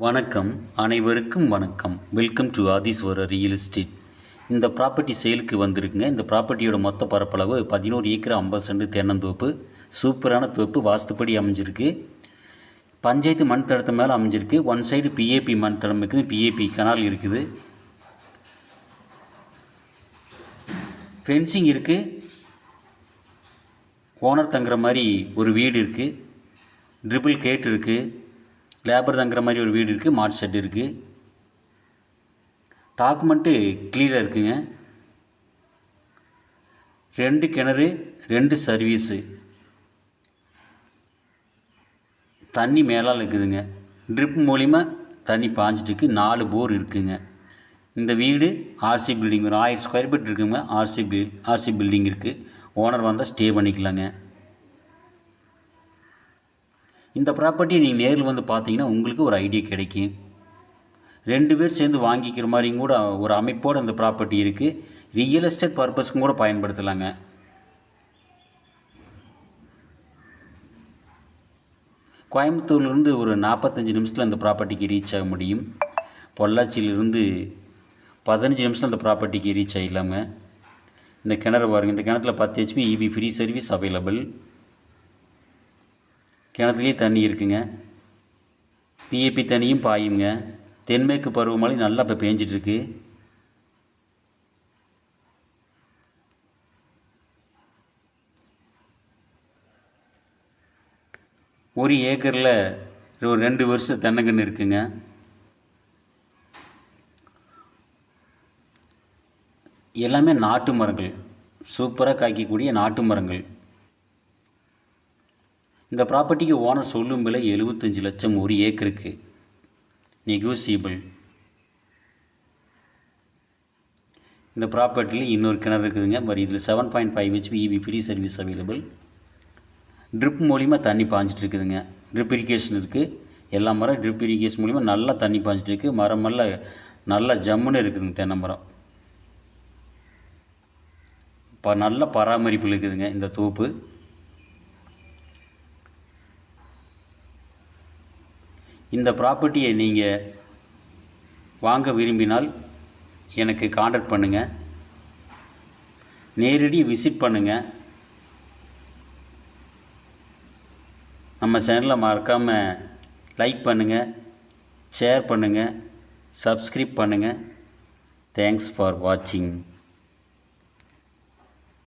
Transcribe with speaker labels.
Speaker 1: வணக்கம், அனைவருக்கும் வணக்கம். Welcome to Adeeswarar real estate. இந்த ப்ராப்பர்ட்டி சேலுக்கு வந்திருக்குங்க. இந்த ப்ராப்பர்ட்டியோட மொத்த பரப்பளவு 11 ஏக்கர் 50 சென்ட் தென்னந்தோப்பு. சூப்பரான தோப்பு, வாஸ்துப்படி அமைஞ்சிருக்கு. பஞ்சாயத்து மண் தடத்து மேலே அமைஞ்சிருக்கு. ஒன் சைடு பிஏபி மண் தடம் இருக்குது, பிஏபி கனால் இருக்குது, ஃபென்சிங் இருக்குது, ஓனர் தங்குற மாதிரி ஒரு வீடு இருக்குது, ட்ரிபிள் கேட் இருக்குது, லேபர் தங்குற மாதிரி ஒரு வீடு இருக்குது, மாட் ஷெட் இருக்குது. டாக்குமெண்ட்டு கிளியராக இருக்குங்க. 2 கிணறு, 2 சர்வீஸு, தண்ணி மேலால் இருக்குதுங்க. ட்ரிப் மூலிமா தண்ணி பாஞ்சிட்டுருக்கு. 4 போர் இருக்குதுங்க. இந்த வீடு ஆர்சி பில்டிங், ஒரு 1000 ஸ்கொயர் ஃபீட் இருக்குங்க. ஆர்சி பில்டிங் இருக்குது. ஓனர் வந்தால் ஸ்டே பண்ணிக்கலாங்க. இந்த ப்ராப்பர்ட்டியை நீங்கள் நேரில் வந்து பார்த்தீங்கன்னா உங்களுக்கு ஒரு ஐடியா கிடைக்கும். 2 பேர் சேர்ந்து வாங்கிக்கிற மாதிரியும் கூட ஒரு அமைப்போடு இந்த ப்ராப்பர்ட்டி இருக்குது. ரியல் எஸ்டேட் பர்பஸ்க்கும் கூட பயன்படுத்தலாங்க. கோயம்புத்தூர்லேருந்து ஒரு 45 நிமிஷத்தில் இந்த ப்ராப்பர்ட்டிக்கு ரீச் ஆக முடியும். பொள்ளாச்சியிலிருந்து 15 நிமிஷத்தில் இந்த ப்ராப்பர்ட்டிக்கு ரீச் ஆகிடலாங்க. இந்த கிணறு பாருங்கள். இந்த கிணத்துல 10 HP EB free service available. கிணத்துலேயே தண்ணி இருக்குங்க. பிஏபி தண்ணியும் பாயுங்க. தென்மேற்கு பருவமழை நல்லா இப்போ பேஞ்சிட்ருக்கு. ஒரு ஏக்கரில் ஒரு 2 வருஷம் தென்னங்கன்று இருக்குங்க. எல்லாமே நாட்டு மரங்கள், சூப்பராக காய்க்கக்கூடிய நாட்டு மரங்கள். இந்த ப்ராப்பர்ட்டிக்கு ஓனர் சொல்லும் விலை 75 லட்சம் ஒரு ஏக்கருக்கு, நெகோசியபிள். இந்த ப்ராப்பர்ட்டியில் இன்னொரு கிணறு இருக்குதுங்க. மாதிரி இதில் 7.5 HP EB free service available. Trip மூலிமா தண்ணி பாஞ்சிட்டு இருக்குதுங்க. ட்ரிப் இரிகேஷன் இருக்குது. எல்லா மரம் ட்ரிப் இரிகேஷன் மூலிமா நல்லா தண்ணி பாஞ்சிட்டு இருக்குது. மரமெல்லாம் நல்லா ஜம்முன்னு இருக்குதுங்க. தென்னை மரம் நல்ல பராமரிப்பு இருக்குதுங்க இந்த தோப்பு. இந்த ப்ராப்பர்ட்டியை நீங்கள் வாங்க விரும்பினால் எனக்கு காண்டாக்ட் பண்ணுங்கள். நேரடி விசிட் பண்ணுங்கள். நம்ம சேனலை மறக்காமல் லைக் பண்ணுங்கள், ஷேர் பண்ணுங்கள், சப்ஸ்கிரைப் பண்ணுங்கள். தேங்க்ஸ் ஃபார் வாட்சிங்.